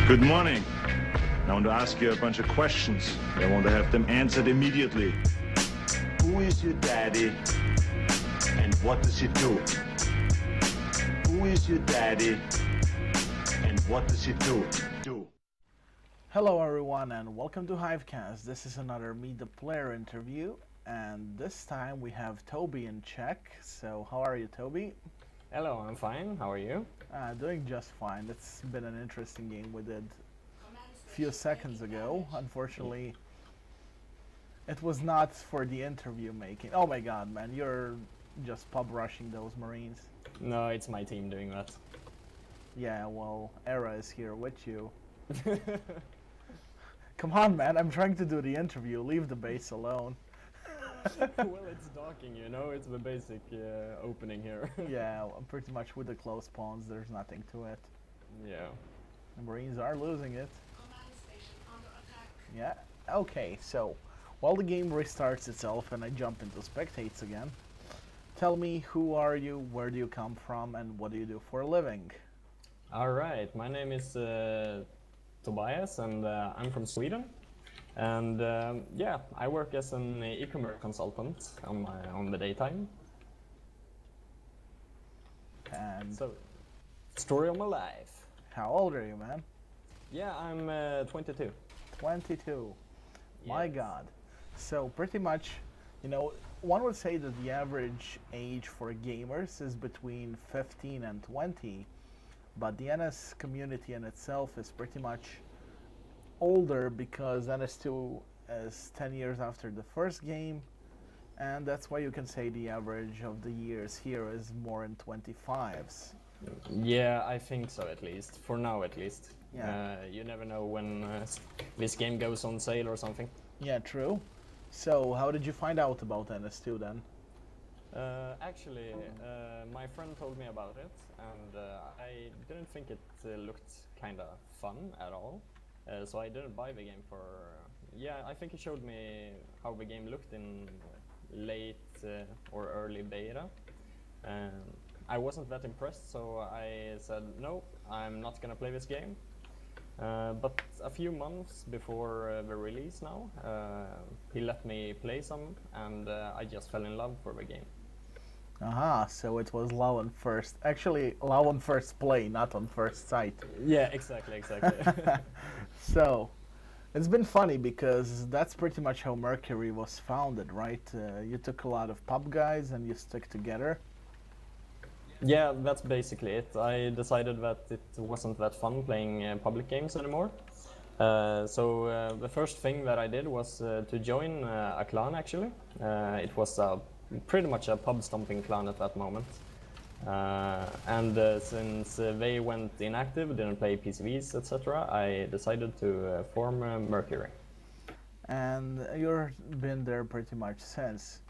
Good morning. I want to ask you a bunch of questions. I want to have them answered immediately. Who is your daddy and what does he do? Who is your daddy and what does he do? Hello everyone and welcome to Hivecast. This is another Meet the Player interview, and this time we have Toby in Czech. So how are you, Toby? Hello, I'm fine. How are you? Doing just fine. It's been an interesting game we did a few seconds ago. Unfortunately, it was not for the interview making. Oh my god, man, you're just pub rushing those Marines. No, it's my team doing that. Yeah, well, Era is here with you. Come on, man, I'm trying to do the interview. Leave the base alone. Well, it's docking, you know, it's the basic opening here. Yeah, pretty much with the close pawns, there's nothing to it. Yeah. The Marines are losing it. Yeah, okay, so while the game restarts itself and I jump into spectates again, tell me, who are you, where do you come from, and what do you do for a living? Alright, my name is Tobias and I'm from Sweden. And yeah, I work as an e-commerce consultant on the daytime. And so, story of my life. How old are you, man? Yeah, I'm 22. 22. My Yes. god. So pretty much, you know, one would say that the average age for gamers is between 15 and 20, but the NS community in itself is pretty much older because NS2 is 10 years after the first game, and that's why you can say the average of the years here is more in 25s. Yeah, I think so, at least. For now, at least. Yeah. You never know when this game goes on sale or something. Yeah, true. So how did you find out about NS2 then? Actually, my friend told me about it, and I didn't think it looked kind of fun at all. So I didn't buy the game for... yeah, I think he showed me how the game looked in late or early beta. I wasn't that impressed, so I said, no, I'm not gonna play this game. But a few months before the release now, he let me play some, and I just fell in love for the game. Aha, so it was love on first... Actually, love on first play, not on first sight. Yeah, exactly. So, it's been funny because that's pretty much how Mercury was founded, right? You took a lot of pub guys and you stuck together. Yeah, that's basically it. I decided that it wasn't that fun playing public games anymore. So the first thing that I did was to join a clan, actually. It was pretty much a pub stomping clan at that moment. And since they went inactive, didn't play PCVs, etc., I decided to form Mercury. And you've been there pretty much since.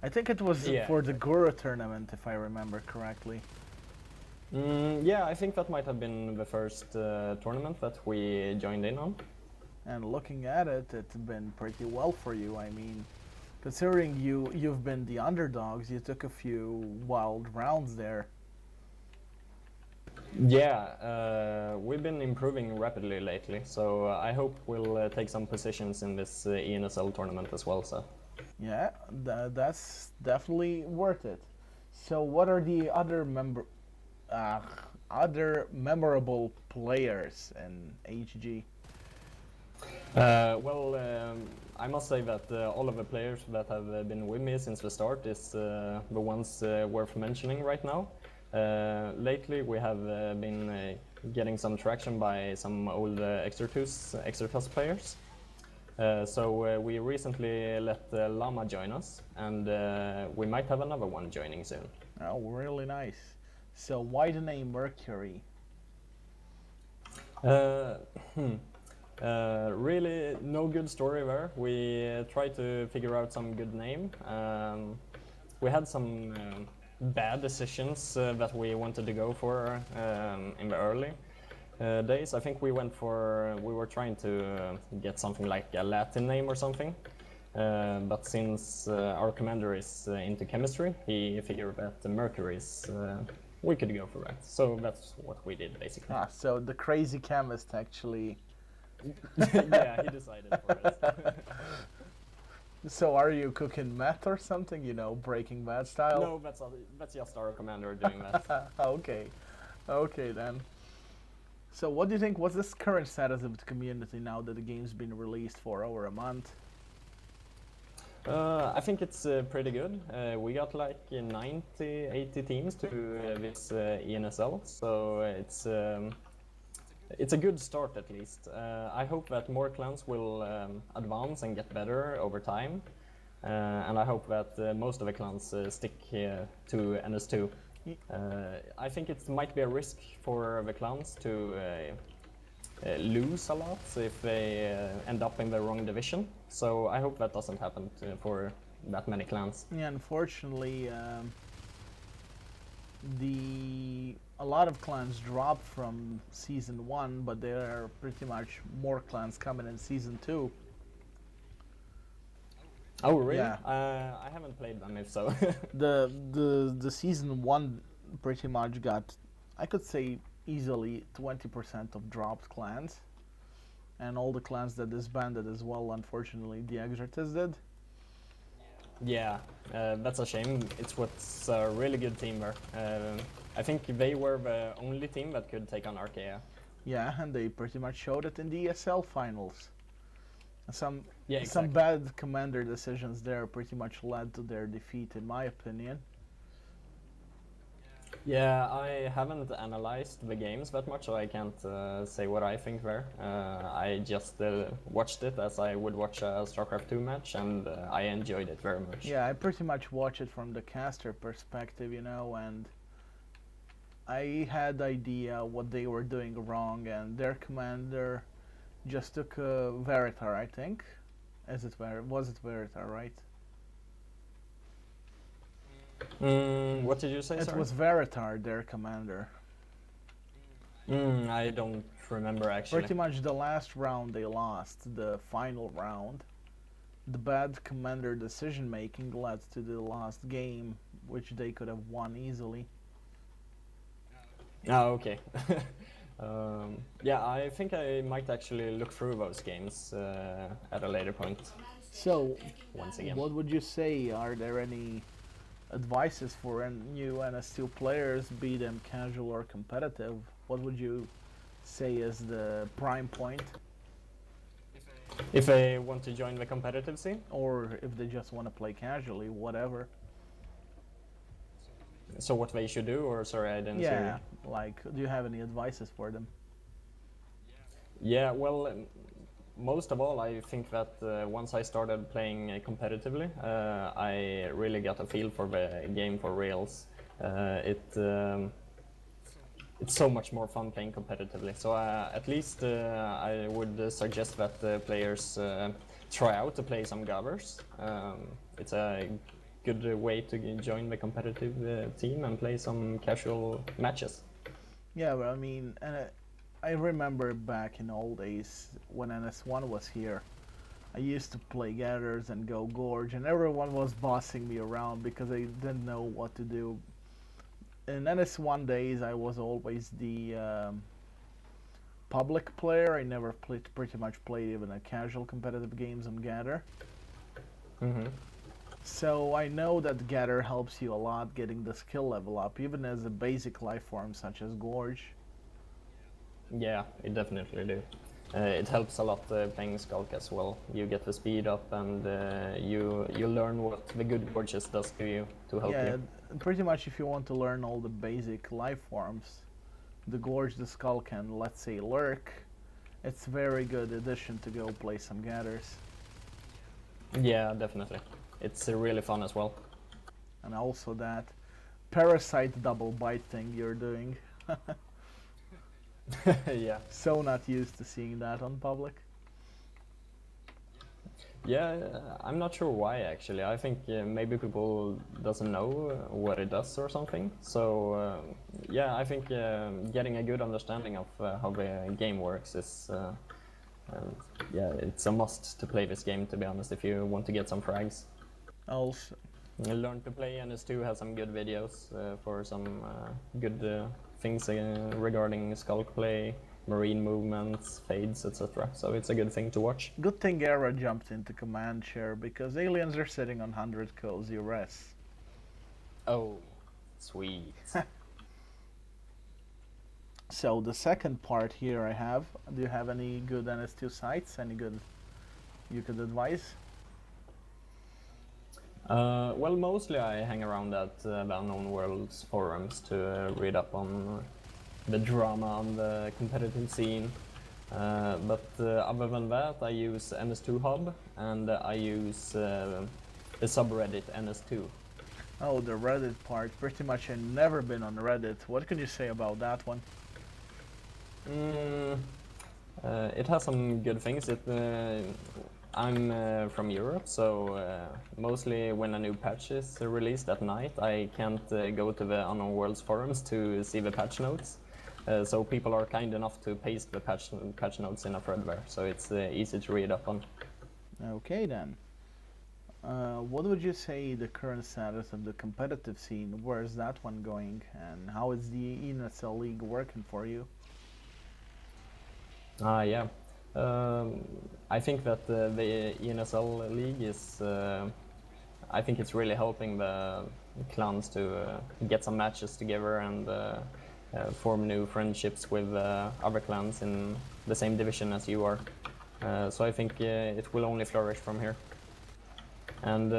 I think it was Yeah, for the Guru tournament, if I remember correctly. Yeah, I think that might have been the first tournament that we joined in on. And looking at it, it's been pretty well for you. I mean, considering you've been the underdogs, you took a few wild rounds there. Yeah, we've been improving rapidly lately, so I hope we'll take some positions in this ENSL tournament as well. So. Yeah, that's definitely worth it. So, what are the other memorable players in HG? Well, I must say that all of the players that have been with me since the start is the ones worth mentioning right now. Lately, we have been getting some traction by some old Exertus players. So we recently let Llama join us, and we might have another one joining soon. Oh, really nice. So why the name Mercury? Really no good story there. We tried to figure out some good name. We had some bad decisions that we wanted to go for in the early days. I think we were trying to get something like a Latin name or something. But since our commander is into chemistry, he figured that Mercury is we could go for that. So that's what we did basically. Ah, so the crazy chemist actually. Yeah, he decided for us. So are you cooking meth or something? You know, Breaking Bad style? No, that's just our commander doing that. Okay, okay then. So what do you think? What's this current status of the community now that the game's been released for over a month? I think it's pretty good. We got like 90, 80 teams to this ENSL, so it's a good start at least. I hope that more clans will advance and get better over time, and I hope that most of the clans stick to NS2. I think it might be a risk for the clans to lose a lot if they end up in the wrong division. So I hope that doesn't happen for that many clans. Yeah, unfortunately, a lot of clans dropped from season 1, but there are pretty much more clans coming in season 2. Oh really? Yeah. I haven't played them if so. The season 1 pretty much got, I could say, easily 20% of dropped clans, and all the clans that disbanded as well. Unfortunately, the Exorcists did. Yeah, that's a shame. It's what's a really good team there. I think they were the only team that could take on Archaea. Yeah, and they pretty much showed it in the ESL finals. Some exactly. bad commander decisions there pretty much led to their defeat, in my opinion. Yeah, I haven't analyzed the games that much, so I can't say what I think there. I just watched it as I would watch a StarCraft 2 match, and I enjoyed it very much. Yeah, I pretty much watch it from the caster perspective, you know, and I had idea what they were doing wrong, and their commander just took Veritar, I think. Was it Veritar, right? What did you say, It sorry? was Veritar, their commander. I don't remember actually. Pretty much the last round they lost, the final round. The bad commander decision making led to the last game, which they could have won easily. Oh, okay. Yeah, I think I might actually look through those games at a later point. So, once again, what would you say? Are there any advices for new NS2 players, be them casual or competitive? What would you say is the prime point? if they want to join the competitive scene? Or if they just want to play casually, whatever. So what they should do, or sorry, I didn't hear Yeah, like, do you have any advices for them? Yeah, well, most of all, I think that once I started playing competitively, I really got a feel for the game for reals. It's so much more fun playing competitively. So at least I would suggest that players try out to play some Gavers. It's a good way to join the competitive team and play some casual matches. Yeah, well, I mean, I remember back in old days when NS1 was here, I used to play Gatherers and go Gorge, and everyone was bossing me around because I didn't know what to do. In NS1 days, I was always the public player. I never pretty much played even a casual competitive games on Gather. Mm-hmm. So I know that Gather helps you a lot getting the skill level up, even as a basic life form such as Gorge. Yeah, it definitely do. It helps a lot playing Skulk as well. You get the speed up, and you learn what the good Gorges does to you to help you. Yeah, pretty much if you want to learn all the basic life forms, the Gorge, the Skulk, and let's say Lurk, it's very good addition to go play some Gathers. Yeah, definitely. It's really fun as well. And also that Parasite double bite thing you're doing. Yeah. So not used to seeing that on public. Yeah, I'm not sure why actually. I think maybe people doesn't know what it does or something. So yeah, I think getting a good understanding of how the game works is yeah, it's a must to play this game, to be honest, if you want to get some frags. Also, Learn to Play NS2 has some good videos for some good things regarding skull play, marine movements, fades, etc. So it's a good thing to watch. Good thing Era jumped into command share because aliens are sitting on 100 kills US. Oh, sweet. So the second part here I have, do you have any good NS2 sites? Any good you could advise? Well, mostly I hang around at the Unknown Worlds forums to read up on the drama on the competitive scene. But other than that, I use NS2 Hub and I use the subreddit NS2. Oh, the Reddit part. Pretty much I've never been on Reddit. What can you say about that one? It has some good things. I'm from Europe, so mostly when a new patch is released at night, I can't go to the Unknown Worlds forums to see the patch notes. So people are kind enough to paste the patch notes in a thread there, so it's easy to read up on. Okay then. What would you say the current status of the competitive scene? Where is that one going, and how is the ENSL League working for you? Yeah. I think that the ENSL League is, I think it's really helping the clans to get some matches together and form new friendships with other clans in the same division as you are. So I think it will only flourish from here. And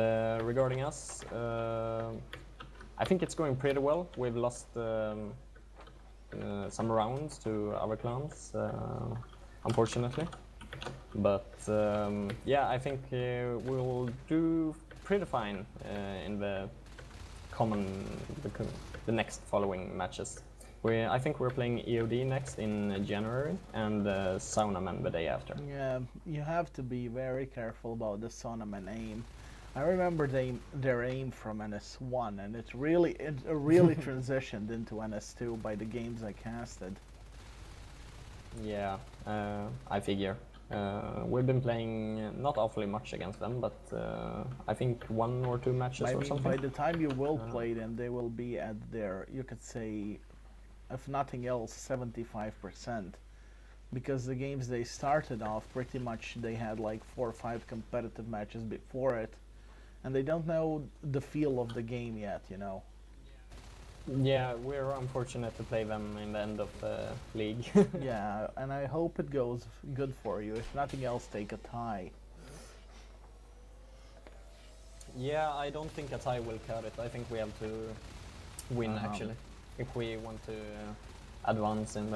regarding us, I think it's going pretty well. We've lost some rounds to other clans, unfortunately. But yeah, I think we'll do pretty fine in the next following matches. I think we're playing EOD next in January and Saunaman the day after. Yeah, you have to be very careful about the Saunaman aim. I remember their aim from NS1, and it really transitioned into NS2 by the games I casted. Yeah, I figure. We've been playing not awfully much against them, but I think 1 or 2 matches or something. By the time you will play them, they will be at their, you could say, if nothing else, 75%. Because the games they started off, pretty much they had like 4 or 5 competitive matches before it, and they don't know the feel of the game yet, you know. Yeah, we're unfortunate to play them in the end of the league. Yeah, and I hope it goes good for you. If nothing else, take a tie. Yeah, I don't think a tie will cut it. I think we have to win actually, if we want to advance in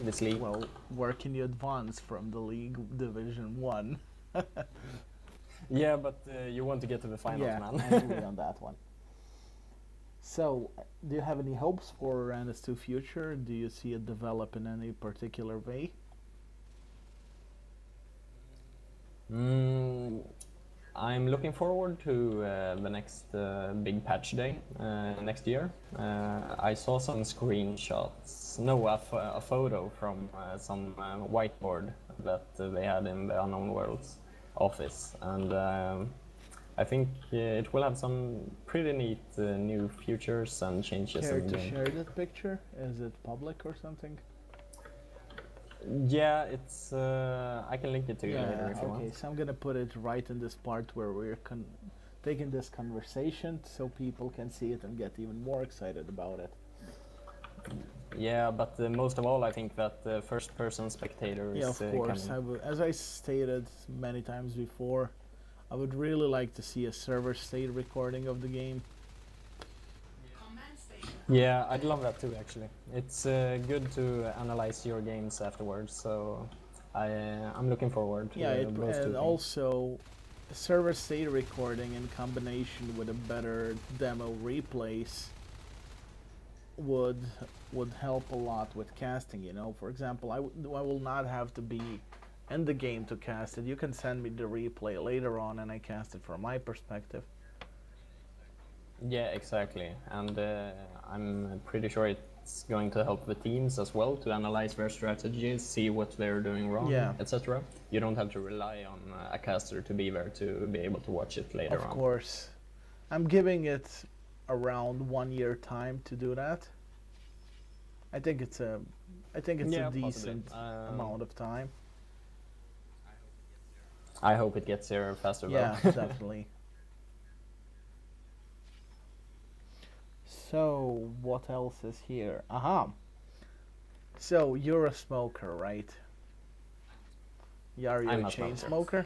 this league. Well, where can you advance from the league Division 1? Yeah, but you want to get to the finals, yeah, man. I agree on that one. So, do you have any hopes for NS2 future? Do you see it develop in any particular way? I'm looking forward to the next big patch day next year. I saw some screenshots, no, a photo from some whiteboard that they had in the Unknown Worlds office, and I think it will have some pretty neat new features and changes Care in the to game. share that picture? Is it public or something? Yeah, it's. I can link it to you later if you okay, want. so I'm gonna put it right in this part where we're taking this conversation so people can see it and get even more excited about it. Yeah, but most of all, I think that the first-person spectators. Yeah, of course. As I stated many times before, I would really like to see a server-state recording of the game. Yeah, I'd love that too. Actually, it's good to analyze your games afterwards. So I'm looking forward to those two and things. also server-state recording in combination with a better demo replays would help a lot with casting. You know, for example, I will not have to be in the game to cast it. You can send me the replay later on, and I cast it from my perspective. Yeah, exactly, and I'm pretty sure it's going to help the teams as well to analyze their strategies, see what they're doing wrong, etc. You don't have to rely on a caster to be there to be able to watch it later on. Of course. I'm giving it around 1 year time to do that. I think it's a Yeah, possibly. decent amount of time. I hope it gets here faster Yeah, though. definitely. So what else is here? Aha. So you're a smoker, right? Yeah, are you I'm a a chain smoker. smoker?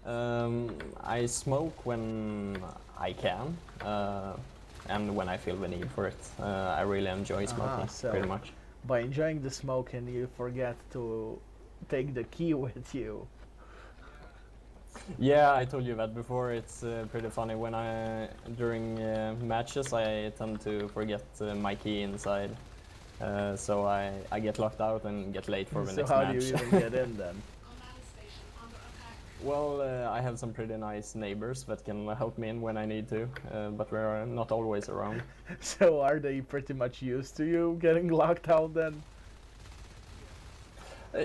I smoke when I can, and when I feel the need for it. I really enjoy smoking, So pretty much. by enjoying the smoking, you forget to take the key with you. Yeah, I told you that before. It's pretty funny when during matches I tend to forget my key inside, so I get locked out and get late for the So next how do match. you even get in then? Well, I have some pretty nice neighbors that can help me in when I need to, but we're not always around. So are they pretty much used to you getting locked out then?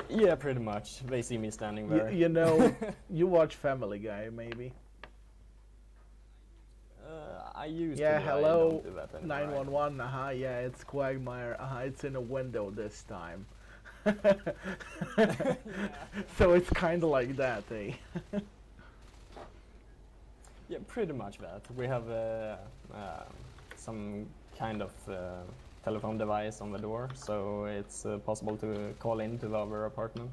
Yeah, pretty much. They see me standing there. You know, you watch Family Guy maybe. I used Yeah, to. hello, I don't do that anymore. 911. Yeah, it's Quagmire. It's in a window this time. So it's kind of like that, eh? Yeah, pretty much that. We have some kind of telephone device on the door, so it's possible to call into the other apartment.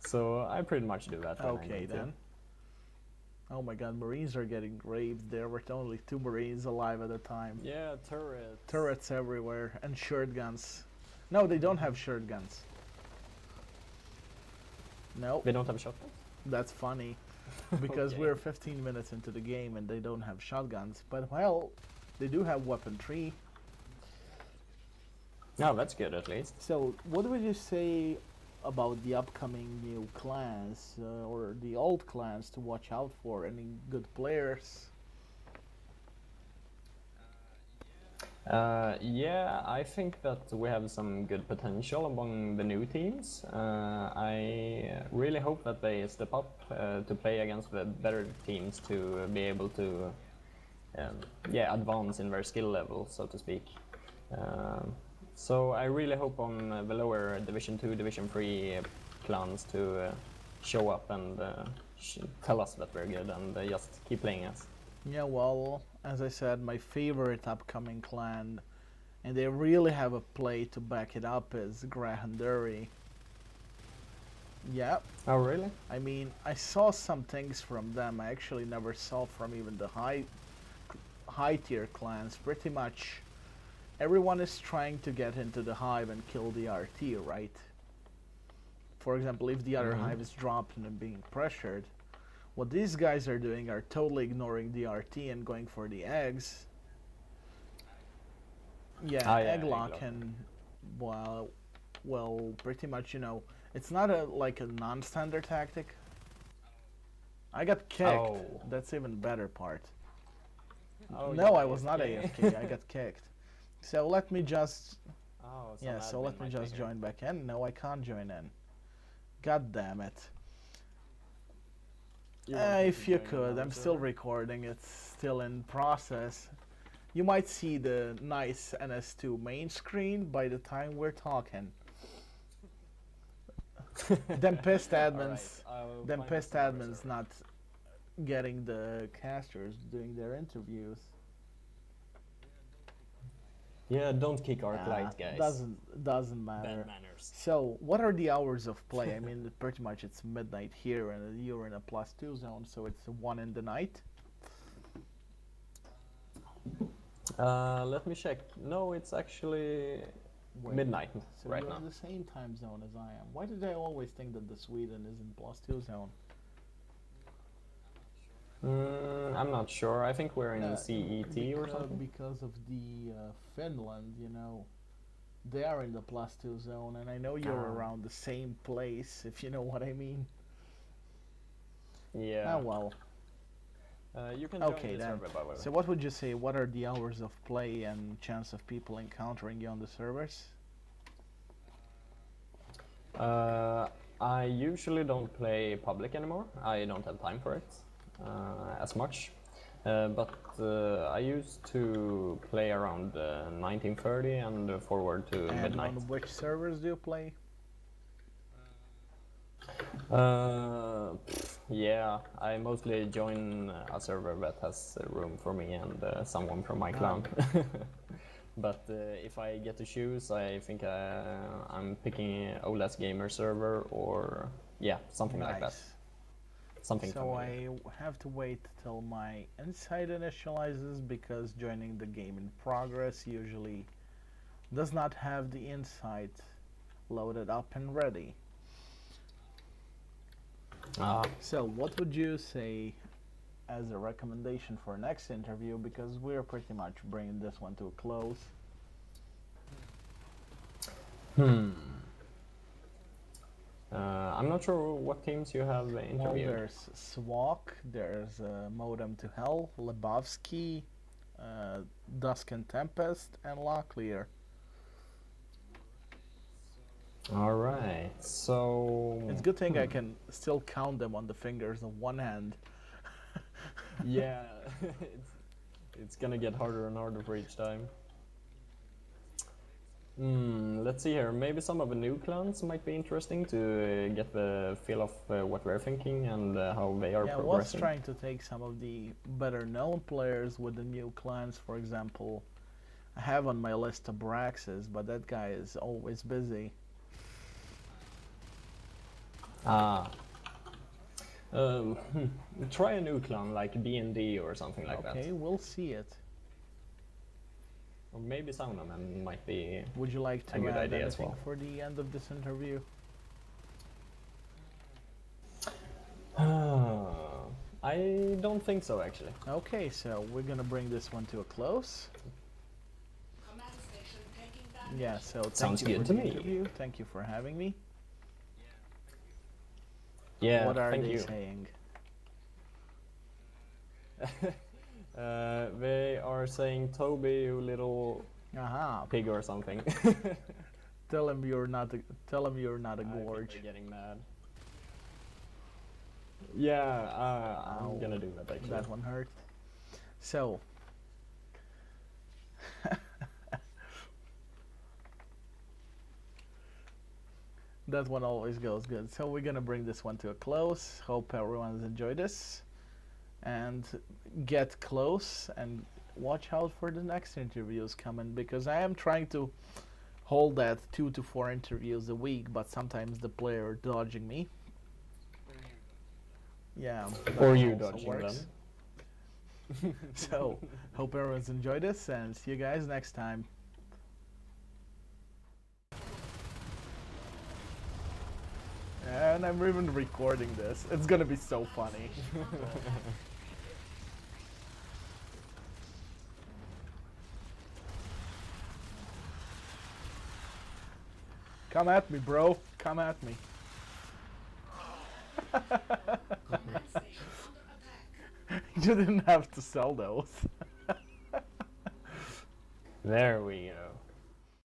So I pretty much do that when I Okay need to. then. Oh my God, Marines are getting raped. There were only 2 Marines alive at a time. Yeah, turrets. Turrets everywhere and shirt guns. No, they don't have shirt guns. No, They don't have shotguns? that's funny. Because Okay. we're 15 minutes into the game and they don't have shotguns. But well, they do have weaponry. No, that's good at least. So, what would you say about the upcoming new clans or the old clans to watch out for? Any good players? Yeah, I think that we have some good potential among the new teams. I really hope that they step up to play against the better teams to be able to, yeah, advance in their skill level, so to speak. So I really hope on the lower Division 2, Division 3 clans to show up and tell us that we're good and just keep playing us. Yeah, well, as I said, my favorite upcoming clan, and they really have a play to back it up, is Grahanduri. Yeah, Oh, really? I mean, I saw some things from them I actually never saw from even the high tier clans. Pretty much everyone is trying to get into the hive and kill the RT, right? For example, if the other hive is dropped and being pressured, what these guys are doing are totally ignoring the RT and going for the eggs. Yeah, egg lock egg lock. and well, pretty much, it's not like a non-standard tactic. I got kicked. Oh. That's even better part. Oh, No, you're I was not AFK. I got kicked. So let me just Oh, some yeah. So admin let me might just be here. join back in. No, I can't join in. God damn it. You want me If to you join could, another I'm still server? recording. It's still in process. You might see the nice NS2 main screen by the time we're talking. Them pissed admins, I'll them find a pissed server admins server. not getting the casters doing their interviews. Yeah, don't kick Arc Nah, Light, guys. doesn't matter. Bad manners. So, what are the hours of play? I mean, pretty much it's midnight here, and you're in a +2 zone, so it's 1 in the night. Let me check. No, it's actually Wait, midnight So right you're now. in the same time zone as I am. Why did I always think that the Sweden is in +2 zone? I'm not sure. I think we're in No, CET or something. Because of the Finland, they are in the +2 zone, and I know you're Ah. around the same place, if you know what I mean. Yeah. Ah, well. You can join Okay the then. server, by the way. So what would you say? What are the hours of play and chance of people encountering you on the servers? I usually don't play public anymore. I don't have time for it. as much. But I used to play around 1930 and forward to And midnight. on which servers do you play? Yeah, I mostly join a server that has room for me and someone from my clan. But if I get to choose, I think I'm picking OLS Gamer server or yeah, something like that. Something So familiar. I have to wait till my insight initializes because joining the game in progress usually does not have the insight loaded up and ready. So what would you say as a recommendation for next interview, because we're pretty much bringing this one to a close? I'm not sure what teams you have interviewed. Well, there's Swak, there's Modem to Hell, Lebowski, Dusk and Tempest, and Locklear. Alright, so... It's a good thing I can still count them on the fingers of one hand. Yeah, it's gonna get harder and harder for each time. Let's see here. Maybe some of the new clans might be interesting to get the feel of what we're thinking and how they are Yeah, I was progressing. trying to take some of the better known players with the new clans. For example, I have on my list Abraxas, but that guy is always busy. Try a new clan like D&D or something like that. Okay, we'll see it. Or maybe Saunaman might be Would you like to a good add idea as anything well. for the end of this interview? I don't think so, actually. Okay, so we're gonna bring this one to a close. Yeah, so thank Sounds you good for to the me. interview. Thank you for having me. Yeah, What are thank they you. saying? They are saying, Toby, you little Aha! pig or something. Tell him you're not a I think gorge. they're getting mad. Yeah, I'm gonna do that actually. That one hurt. So, that one always goes good. So we're gonna bring this one to a close. Hope everyone's enjoyed this, and get close and watch out for the next interviews coming, because I am trying to hold that 2 to 4 interviews a week, but sometimes the player dodging me. Yeah. that Or you also dodging works. So, hope everyone's enjoyed this, and see you guys next time. And I'm even recording this. It's gonna be so funny. Come at me, bro. Come at me. You didn't have to sell those. There we go.